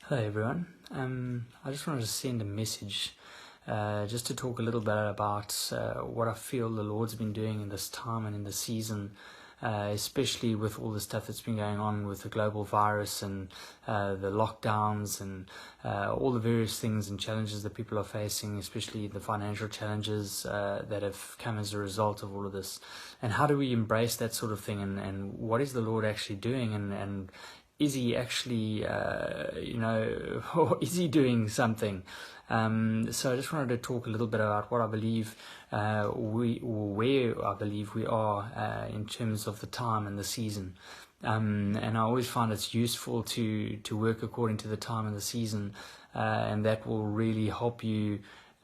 Hello everyone. I just wanted to send a message just to talk a little bit about what I feel the Lord's been doing in this time and in the season, especially with all the stuff that's been going on with the global virus and the lockdowns and all the various things and challenges that people are facing, especially the financial challenges that have come as a result of all of this. And how do we embrace that sort of thing, and what is the Lord actually doing, and is he actually, or is he doing something? So I just wanted to talk a little bit about what I believe where I believe we are in terms of the time and the season. And I always find it's useful to work according to the time and the season, and that will really help you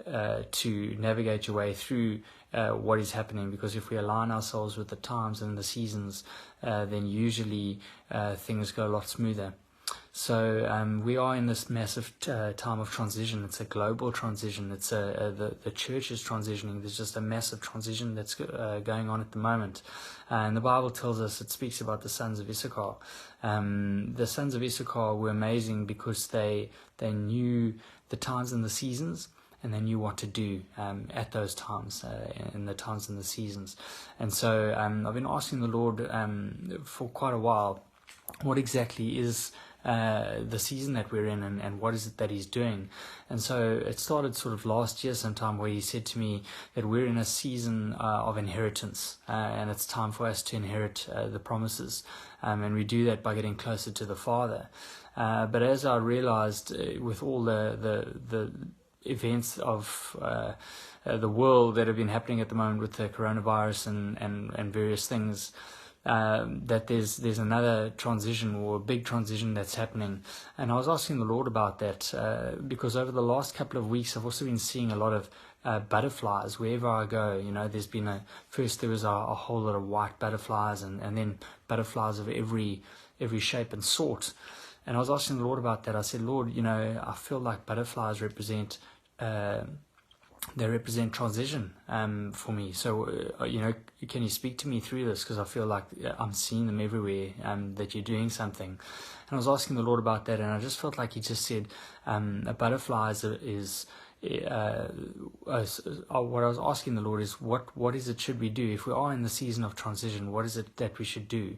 to navigate your way through what is happening, because if we align ourselves with the times and the seasons, then usually things go a lot smoother. So we are in this massive time of transition. It's a global transition. It's the church is transitioning. There's just a massive transition that's going on at the moment. And the Bible tells us, it speaks about the Sons of Issachar. The Sons of Issachar were amazing because they knew the times and the seasons, and they knew what to do at those times, in the times and the seasons. And so I've been asking the Lord for quite a while, what exactly is the season that we're in, and what is it that he's doing. And so it started sort of last year sometime, where he said to me that we're in a season of inheritance, and it's time for us to inherit the promises, and we do that by getting closer to the Father. But as I realized with all the events of the world that have been happening at the moment with the coronavirus and various things, that there's another transition, or a big transition that's happening. And I was asking the Lord about that because over the last couple of weeks I've also been seeing a lot of butterflies wherever I go. There's been first there was a whole lot of white butterflies, and then butterflies of every shape and sort. And I was asking the Lord about that. I said, Lord, I feel like butterflies represent transition for me. So, can you speak to me through this? Because I feel like I'm seeing them everywhere, that you're doing something. And I was asking the Lord about that, and I just felt like he just said, a butterfly is what I was asking the Lord is, what is it should we do? If we are in the season of transition, what is it that we should do?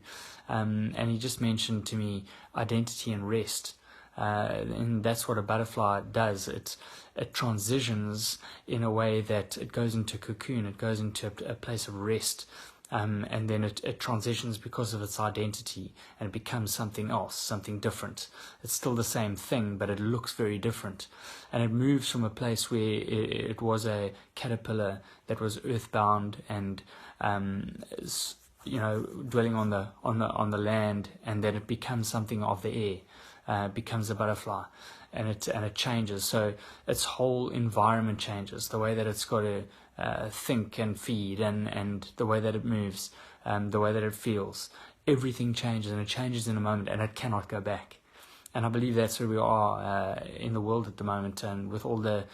And he just mentioned to me identity and rest. And that's what a butterfly does. It transitions in a way that it goes into a cocoon, it goes into a place of rest, and then it transitions because of its identity, and it becomes something else, something different. It's still the same thing, but it looks very different, and it moves from a place where it was a caterpillar that was earthbound and dwelling on the land, and then it becomes something of the air, becomes a butterfly, and it changes. So its whole environment changes, the way that it's got to think and feed, and the way that it moves, the way that it feels. Everything changes, and it changes in a moment, and it cannot go back. And I believe that's where we are in the world at the moment, and with all the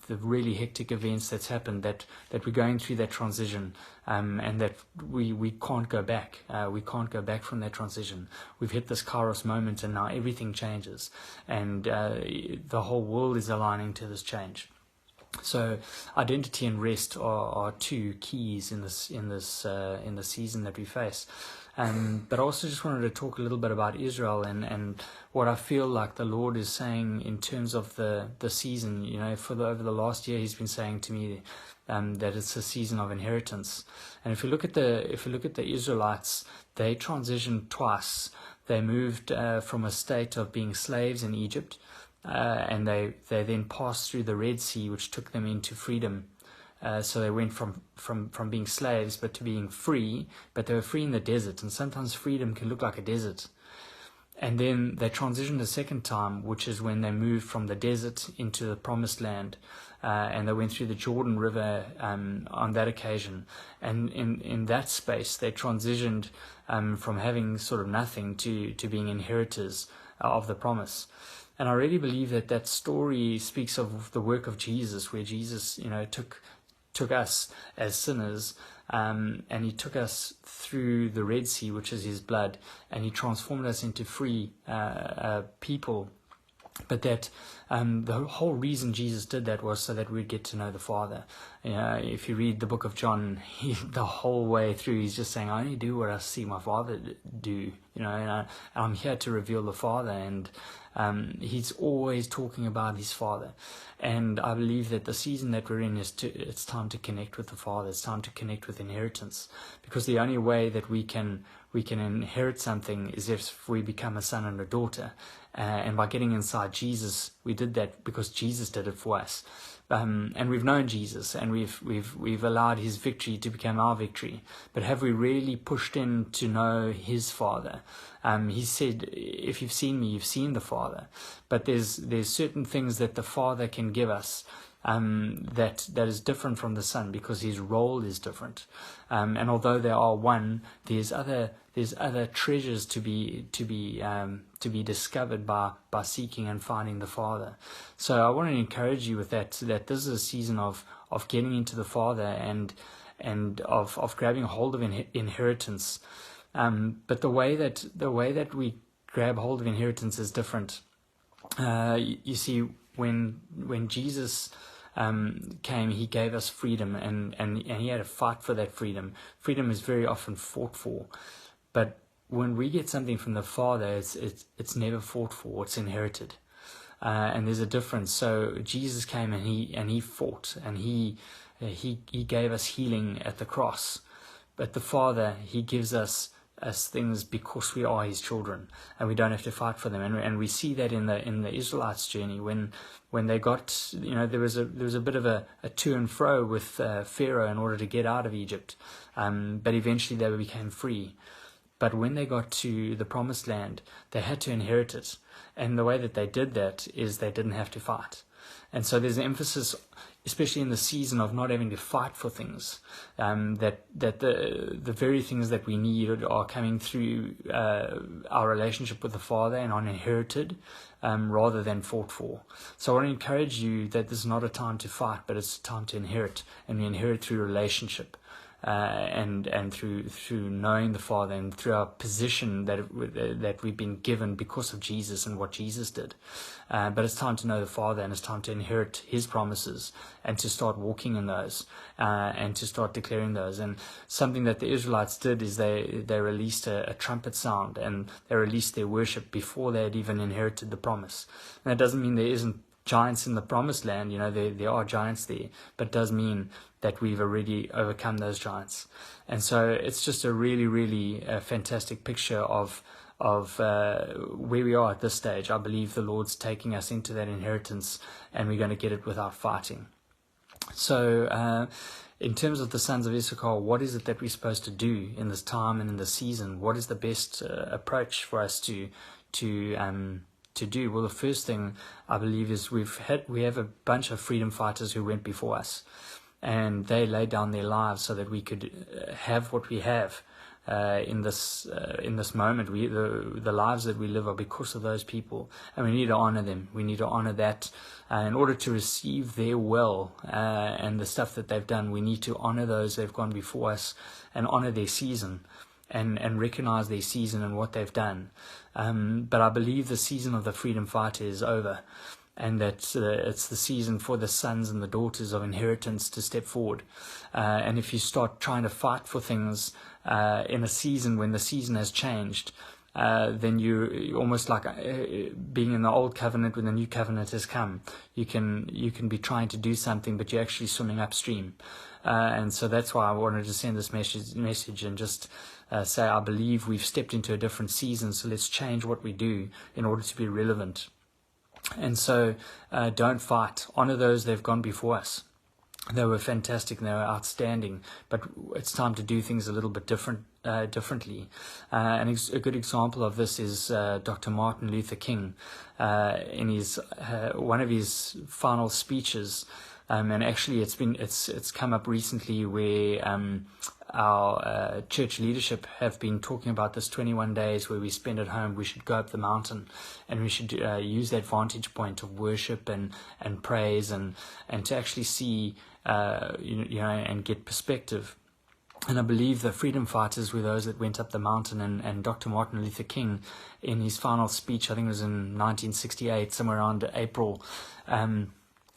really hectic events that's happened, that we're going through that transition, and that we can't go back. We can't go back from that transition. We've hit this Kairos moment, and now everything changes, and the whole world is aligning to this change. So identity and rest are two keys in the season that we face. But I also just wanted to talk a little bit about Israel and what I feel like the Lord is saying in terms of the season. Over the last year, He's been saying to me that it's a season of inheritance. And if you look at the Israelites, they transitioned twice. They moved from a state of being slaves in Egypt, and they then passed through the Red Sea, which took them into freedom. So they went from being slaves but to being free, but they were free in the desert, and sometimes freedom can look like a desert. And then they transitioned a second time, which is when they moved from the desert into the promised land, and they went through the Jordan River on that occasion. And in that space, they transitioned from having sort of nothing to being inheritors of the promise. And I really believe that story speaks of the work of Jesus, where Jesus, took us as sinners, and he took us through the Red Sea, which is his blood, and he transformed us into free people But that the whole reason Jesus did that was so that we'd get to know the Father. If you read the book of John, the whole way through, he's just saying, I only do what I see my Father do, and I'm here to reveal the Father. And he's always talking about his Father. And I believe that the season that we're in it's time to connect with the Father. It's time to connect with inheritance, because the only way that we can inherit something is if we become a son and a daughter. And by getting inside Jesus, we did that because Jesus did it for us. And we've known Jesus, and we've allowed his victory to become our victory. But have we really pushed in to know his Father? He said, if you've seen me, you've seen the Father. But there's certain things that the Father can give us that is different from the Son, because his role is different. And although they are one, there's other treasures to be discovered by seeking and finding the Father. So I want to encourage you with that this is a season of getting into the Father and of grabbing hold of inheritance. But the way that we grab hold of inheritance is different. You see, when Jesus came, he gave us freedom, and he had to fight for that freedom. Freedom is very often fought for, but when we get something from the Father, it's never fought for; it's inherited, and there's a difference. So Jesus came and he fought, and he gave us healing at the cross, but the Father, he gives us things because we are his children, and we don't have to fight for them. And we see that in the Israelites' journey when they got, there was a bit of a to and fro with Pharaoh in order to get out of Egypt, but eventually they became free. But when they got to the promised land, they had to inherit it, and the way that they did that is they didn't have to fight. And so there's an emphasis, especially in the season, of not having to fight for things, that the very things that we need are coming through our relationship with the Father and are inherited rather than fought for. So I want to encourage you that this is not a time to fight, but it's a time to inherit, and we inherit through relationship. And through knowing the Father, and through our position that we've been given because of Jesus and what Jesus did. But it's time to know the Father, and it's time to inherit his promises and to start walking in those, and to start declaring those. And something that the Israelites did is they released a trumpet sound, and they released their worship before they had even inherited the promise. And that doesn't mean there isn't giants in the promised land, there are giants there, but it does mean that we've already overcome those giants. And so it's just a really, really fantastic picture of where we are at this stage. I believe the Lord's taking us into that inheritance, and we're going to get it without fighting. So in terms of the Sons of Issachar, what is it that we're supposed to do in this time and in this season? What is the best approach for us to do? Well, the first thing I believe is we have a bunch of freedom fighters who went before us, and they laid down their lives so that we could have what we have in this moment. The lives that we live are because of those people, and we need to honor them. We need to honor that in order to receive their well and the stuff that they've done. We need to honor those that have gone before us and honor their season. And recognize their season and what they've done. But I believe the season of the freedom fighter is over, and that it's the season for the sons and the daughters of inheritance to step forward. And if you start trying to fight for things in a season when the season has changed, then you're almost like being in the old covenant when the new covenant has come. You can be trying to do something, but you're actually swimming upstream. And so that's why I wanted to send this message and just say, I believe we've stepped into a different season, so let's change what we do in order to be relevant. And so don't fight. Honor those that have gone before us. They were fantastic and they were outstanding, but it's time to do things a little bit differently. And a good example of this is Dr. Martin Luther King in his one of his final speeches. And actually, it's come up recently where our church leadership have been talking about this 21 days where we spend at home. We should go up the mountain, and we should use that vantage point of worship and praise and to actually see and get perspective. And I believe the freedom fighters were those that went up the mountain, and Dr. Martin Luther King, in his final speech, I think it was in 1968, somewhere around April,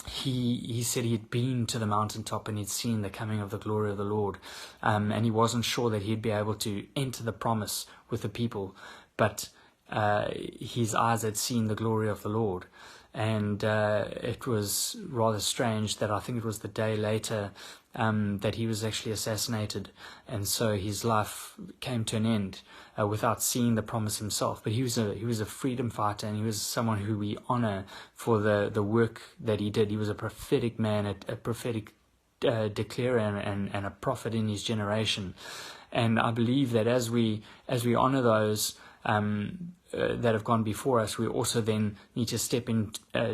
he said he had been to the mountaintop and he'd seen the coming of the glory of the Lord, and he wasn't sure that he'd be able to enter the promise with the people, but his eyes had seen the glory of the Lord. And it was rather strange that I think it was the day later that he was actually assassinated, and so his life came to an end without seeing the promise himself. But he was a freedom fighter, and he was someone who we honor for the work that he did. He was a prophetic man, a prophetic declarer, and a prophet in his generation. And I believe that as we honor those that have gone before us, we also then need to step in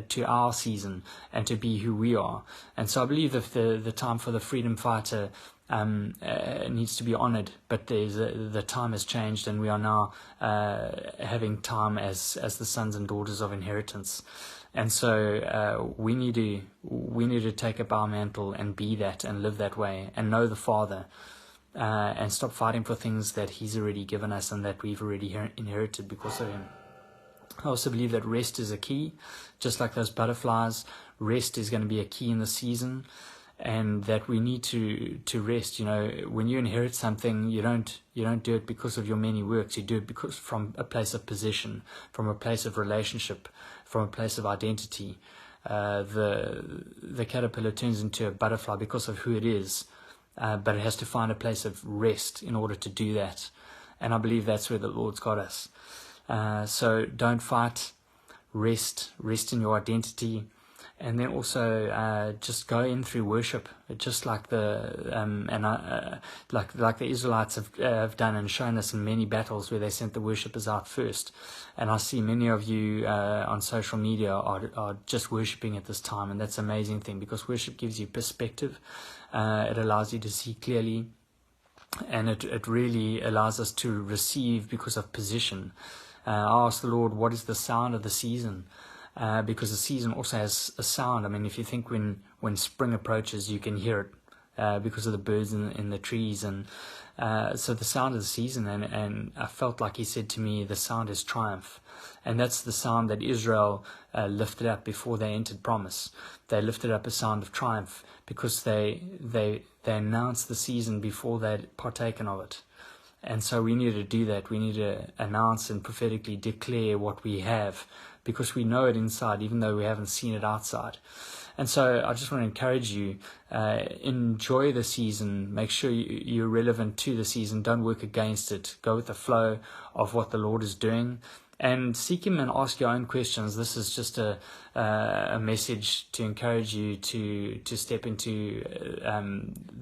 to our season and to be who we are. And so I believe that the time for the freedom fighter needs to be honored, but the time has changed, and we are now having time as the sons and daughters of inheritance. And so we need to take up our mantle and be that and live that way and know the Father. And stop fighting for things that he's already given us and that we've already inherited because of him. I also believe that rest is a key. Just like those butterflies, rest is going to be a key in the season, and that we need to rest. When you inherit something, you don't do it because of your many works. You do it because from a place of position, from a place of relationship, from a place of identity. The caterpillar turns into a butterfly because of who it is. But it has to find a place of rest in order to do that. And I believe that's where the Lord's got us. So don't fight, rest in your identity. And then also just go in through worship, just like like the Israelites have done and shown us in many battles where they sent the worshippers out first. And I see many of you on social media are just worshiping at this time, and that's an amazing thing because worship gives you perspective. It allows you to see clearly, and it really allows us to receive because of position. I asked the Lord, what is the sound of the season? Because the season also has a sound. I mean, if you think when spring approaches, you can hear it because of the birds in the trees. And so the sound of the season, and I felt like he said to me, the sound is triumph. And that's the sound that Israel lifted up before they entered promise. They lifted up a sound of triumph because they announced the season before they'd partaken of it. And so we need to do that. We need to announce and prophetically declare what we have because we know it inside, even though we haven't seen it outside. And so I just want to encourage you, enjoy the season. Make sure you're relevant to the season. Don't work against it. Go with the flow of what the Lord is doing. And seek him and ask your own questions. This is just a message to encourage you to step into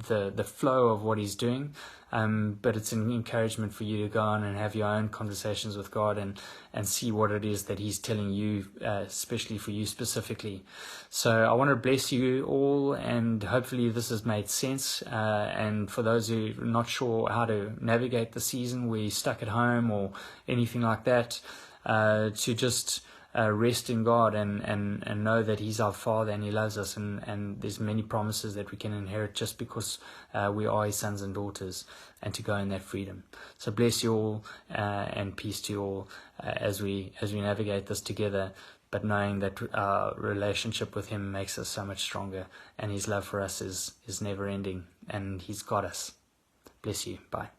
the flow of what he's doing. But it's an encouragement for you to go on and have your own conversations with God and see what it is that he's telling you, especially for you specifically. So I want to bless you all, and hopefully this has made sense. And for those who are not sure how to navigate the season, where you're stuck at home or anything like that, to just rest in God and know that he's our Father and he loves us, and there's many promises that we can inherit just because we are his sons and daughters, and to go in that freedom. So bless you all, and peace to you all as we navigate this together, but knowing that our relationship with him makes us so much stronger, and his love for us is never ending, and he's got us. Bless you. Bye.